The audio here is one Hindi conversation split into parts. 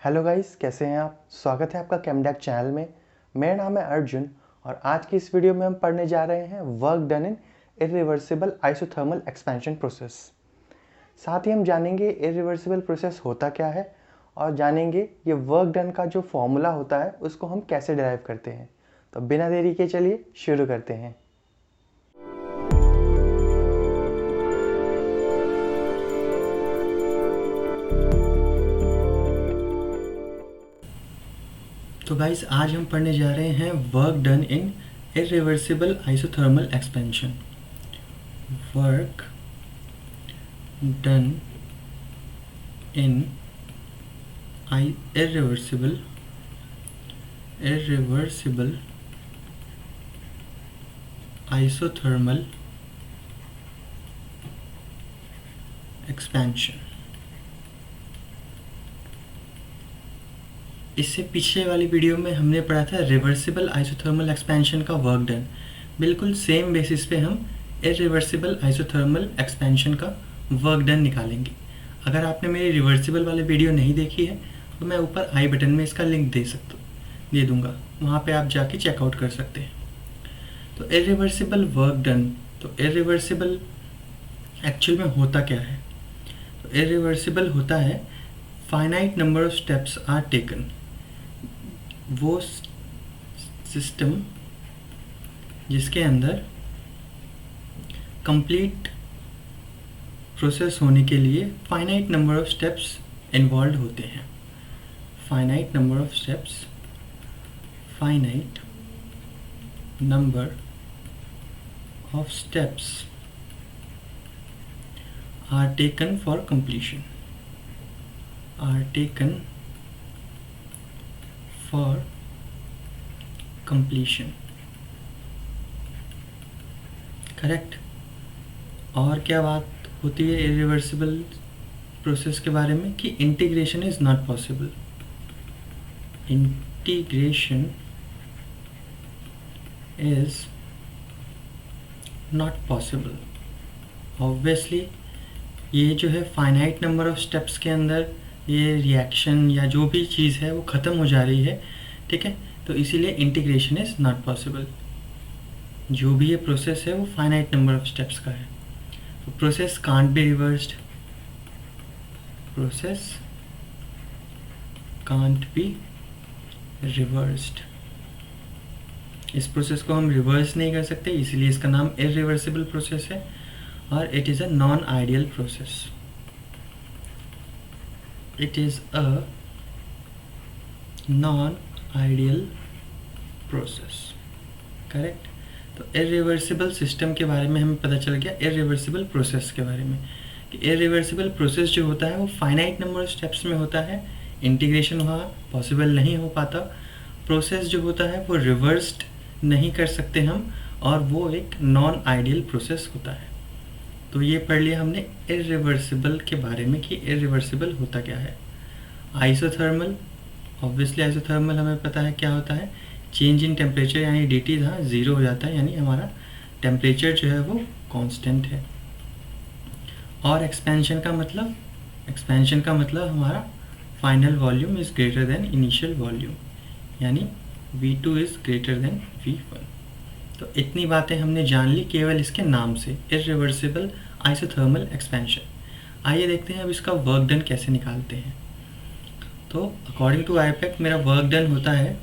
हेलो गाइस, कैसे हैं आप। स्वागत है आपका केमडेक चैनल में। मेरा नाम है अर्जुन और आज की इस वीडियो में हम पढ़ने जा रहे हैं work done in irreversible isothermal expansion process. साथ ही हम जानेंगे इरिवर्सिबल प्रोसेस होता क्या है और जानेंगे ये वर्क डन का जो फॉर्मूला होता है उसको हम कैसे डिराइव करते हैं। तो बिना देरी के चलिए शुरू करते हैं। तो गाइस, आज हम पढ़ने जा रहे हैं work done in irreversible isothermal expansion. Work done in irreversible isothermal expansion। इससे पीछे वाली वीडियो में हमने पढ़ा था रिवर्सिबल आइसोथर्मल एक्सपेंशन का वर्क डन। बिल्कुल सेम बेसिस पे हम इरिवर्सिबल आइसोथर्मल एक्सपेंशन का वर्क डन निकालेंगे। अगर आपने मेरी रिवर्सिबल वाली वीडियो नहीं देखी है तो मैं ऊपर आई बटन में इसका लिंक दे दूंगा, वहाँ पे आप जाके चेकआउट कर सकते हैं। तो इरिवर्सिबल वर्क डन, तो इरिवर्सिबल एक्चुअल में होता क्या है। तो इरिवर्सिबल होता है finite number of steps are taken. वो सिस्टम जिसके अंदर कंप्लीट प्रोसेस होने के लिए finite number of steps involve होते हैं। Finite number of steps, finite number of steps are taken for completion, are taken for completion। Correct. और क्या बात होती है इरिवर्सिबल प्रोसेस के बारे में कि integration is not possible. Integration is not possible. Obviously ये जो है फाइनाइट नंबर ऑफ स्टेप्स के अंदर ये रिएक्शन या जो भी चीज़ है वो ख़त्म हो जा रही है, ठीक है। तो इसीलिए इंटीग्रेशन इज़ नॉट पॉसिबल। जो भी ये प्रोसेस है वो फाइनाइट नंबर ऑफ स्टेप्स का है। तो process can't be reversed, process can't be reversed. इस प्रोसेस को हम रिवर्स नहीं कर सकते, इसीलिए इसका नाम इरिवर्सिबल प्रोसेस है और it is a non ideal process. It is a non-ideal process। Correct. तो इरिवर्सिबल सिस्टम के बारे में हमें पता चल गया, इरिवर्सिबल प्रोसेस के बारे में कि इरिवर्सिबल प्रोसेस जो होता है वो फाइनाइट नंबर ऑफ स्टेप्स में होता है। इंटीग्रेशन वहाँ पॉसिबल नहीं हो पाता। प्रोसेस जो होता है वो रिवर्स्ड नहीं कर सकते हम, और वो एक नॉन आइडियल प्रोसेस होता है। तो ये पढ़ लिया हमने इरिवर्सिबल के बारे में कि इरिवर्सिबल होता क्या है। आइसोथर्मल, ऑब्वियसली आइसोथर्मल हमें पता है क्या होता है, चेंज इन टेम्परेचर यानी dt जहाँ ज़ीरो हो जाता है, यानी हमारा टेम्परेचर जो है वो कांस्टेंट है। और एक्सपेंशन का मतलब हमारा final volume is greater than initial volume, यानी V2 is greater than V1। तो इतनी बातें हमने जान ली केवल इसके नाम से, इरिवर्सिबल आइसोथर्मल एक्सपेंशन। आइए देखते हैं अब इसका वर्क डन कैसे निकालते हैं। तो अकॉर्डिंग टू आईपैक मेरा वर्क डन होता है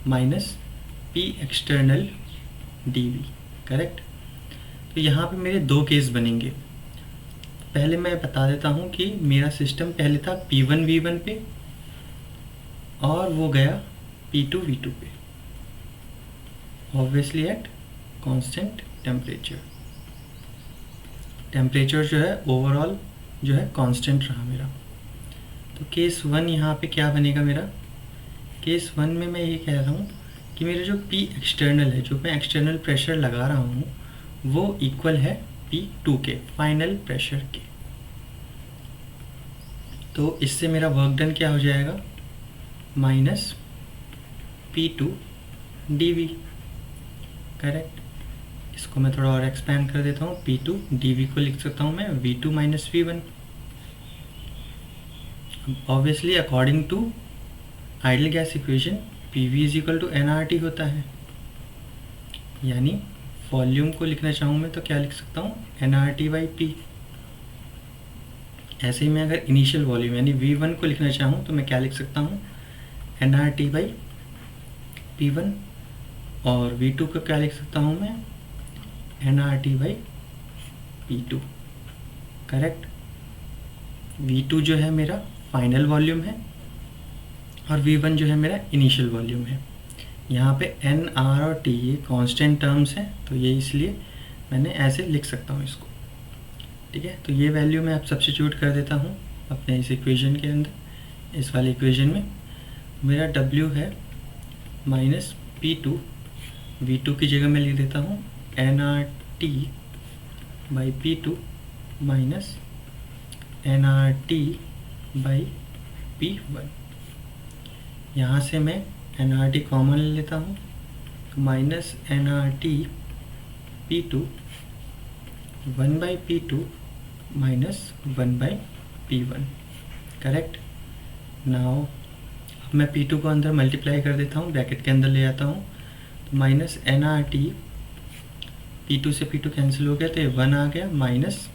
minus P external dV। Correct. तो यहाँ पे मेरे दो केस बनेंगे। पहले मैं बता देता हूँ कि मेरा सिस्टम पहले था P1 V1 पे और वो गया P2 V2 पे, obviously eight constant temperature. Temperature जो है ओवरऑल जो है कांस्टेंट रहा मेरा। तो केस 1 यहाँ पे क्या बनेगा मेरा। केस 1 में मैं ये कह रहा हूँ कि मेरा जो P एक्सटर्नल है, जो मैं एक्सटर्नल प्रेशर लगा रहा हूँ, वो इक्वल है P2 के फाइनल प्रेशर के। तो इससे मेरा वर्क डन क्या हो जाएगा, माइनस P2 dV। करेक्ट। इसको मैं थोड़ा और एक्सपेंड कर देता हूँ। P2 dV को लिख सकता हूँ मैं V2 minus V1। Obviously according to ideal gas equation PV is equal to nRT होता है, यानी वॉल्यूम को लिखना चाहूँ मैं तो क्या लिख सकता हूँ, nRT/P। ऐसे ही मैं अगर इनिशियल वॉल्यूम यानी V1 को लिखना चाहूँ तो मैं क्या लिख सकता हूँ, nRT/P1। और V2 को क्या लिख सकता हूँ मैं, nRT/P2। करेक्ट। V2 जो है मेरा फाइनल वॉल्यूम है और V1 जो है मेरा इनिशियल वॉल्यूम है। यहाँ पे N, R और T ये कांस्टेंट टर्म्स हैं, तो ये इसलिए मैंने ऐसे लिख सकता हूँ इसको। ठीक है, तो ये वैल्यू मैं अब सब्स्टिट्यूट कर देता हूँ अपने इस इक्वेशन के अंदर। इस वाले इक्वेशन में मेरा W है -P2, V2 की जगह मैं लिख देता हूँ nRT/P2 माइनस nRT/P1। यहाँ से मैं nRT कॉमन ले लेता हूँ, तो minus nRT/P2 1/P2 minus 1/P1। Correct. Now अब मैं P2 को अंदर मल्टीप्लाई कर देता हूँ, ब्रैकेट के अंदर ले आता हूँ, तो माइनस nRT, P2 से P2 कैंसिल हो गया तो ये 1 आ गया, माइनस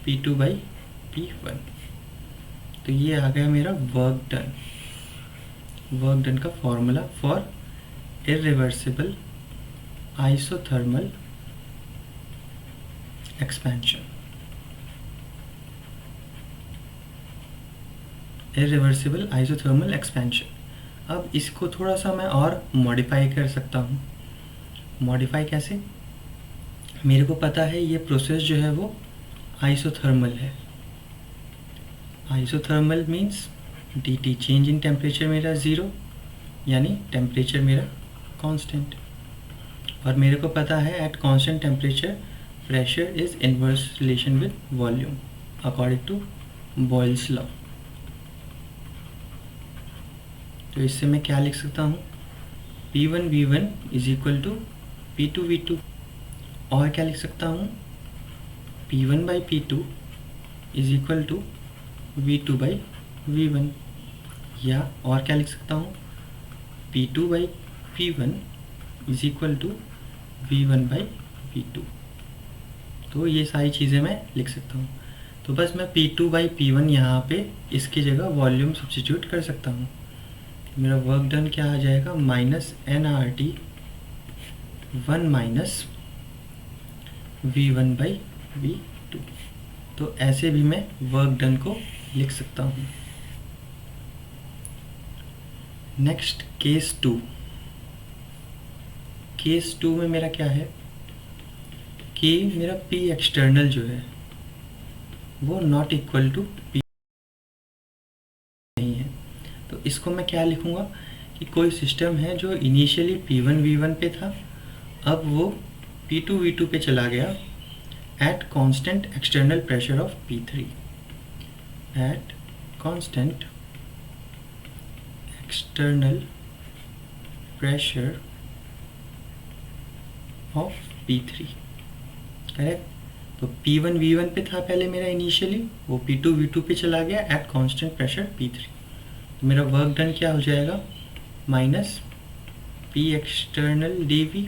P2/P1। तो ये आ गया मेरा वर्क डन। वर्क डन का formula for irreversible isothermal expansion. Irreversible isothermal expansion. अब इसको थोड़ा सा मैं और मॉडिफाई कर सकता हूँ। मॉडिफाई कैसे, मेरे को पता है ये प्रोसेस जो है वो आइसोथर्मल है। Isothermal means dt change in temperature मेरा 0, यानी टेम्परेचर मेरा कांस्टेंट। और मेरे को पता है at constant temperature pressure is inverse relation with volume according to Boyle's law. तो इससे मैं क्या लिख सकता हूँ, P1 V1 is equal to P2 V2। और क्या लिख सकता हूँ, P1/P2 is equal to V2/V1। या और क्या लिख सकता हूँ, P2/P1 is equal to V1/V2। तो ये सारी चीज़ें मैं लिख सकता हूँ। तो बस मैं P2/P1 यहाँ पे इसकी जगह वॉल्यूम सब्स्टिट्यूट कर सकता हूँ। मेरा वर्क डन क्या आ जाएगा, माइनस nRT 1 माइनस V1/V2। तो ऐसे भी मैं वर्क डन को लिख सकता हूँ। Next case 2। केस 2 में मेरा क्या है कि मेरा P एक्सटर्नल जो है वो नॉट इक्वल टू P नहीं है। तो इसको मैं क्या लिखूँगा कि कोई सिस्टम है जो इनिशियली P1 V1 पे था, अब वो P2 V2 पे चला गया at constant external pressure of P3। At constant external pressure of P3। Correct. तो P1 V1 पे था पहले मेरा इनिशियली, वो P2 V2 पे चला गया एट कांस्टेंट प्रेशर P3। तो मेरा वर्क डन क्या हो जाएगा, minus P external dV।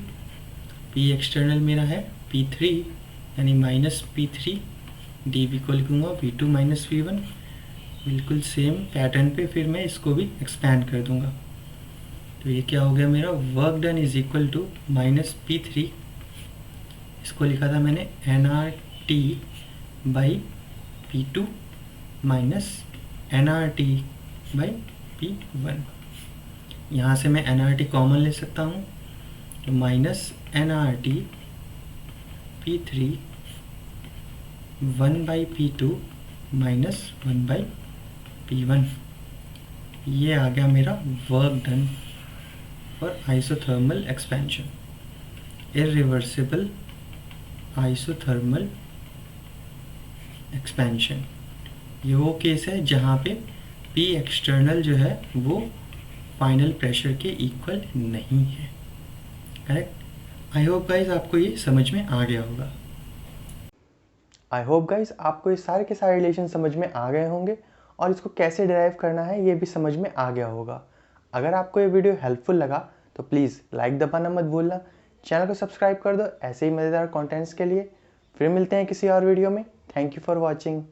P external मेरा है P3, यानी माइनस P3 dV को लिखूँगा V2 माइनस V1। बिल्कुल सेम पैटर्न पे फिर मैं इसको भी एक्सपैंड कर दूँगा। तो ये क्या हो गया मेरा, work done is equal to minus P3, इसको लिखा था मैंने nRT/P2 माइनस nRT/P1। यहाँ से मैं nRT कॉमन ले सकता हूँ, तो minus nRT/P3 1/P2 minus 1/P1। ये आ गया मेरा work done for isothermal expansion. Irreversible isothermal expansion, ये वो केस है जहाँ पे P एक्सटर्नल जो है वो फाइनल प्रेशर के इक्वल नहीं है। करेक्ट। आई होप गाइज आपको ये समझ में आ गया होगा। आई होप गाइज आपको ये सारे के सारे रिलेशन समझ में आ गए होंगे और इसको कैसे डिराइव करना है ये भी समझ में आ गया होगा। अगर आपको ये वीडियो हेल्पफुल लगा तो प्लीज़ लाइक दबाना मत भूलना, चैनल को सब्सक्राइब कर दो ऐसे ही मज़ेदार कंटेंट्स के लिए। फिर मिलते हैं किसी और वीडियो में। Thank you for watching.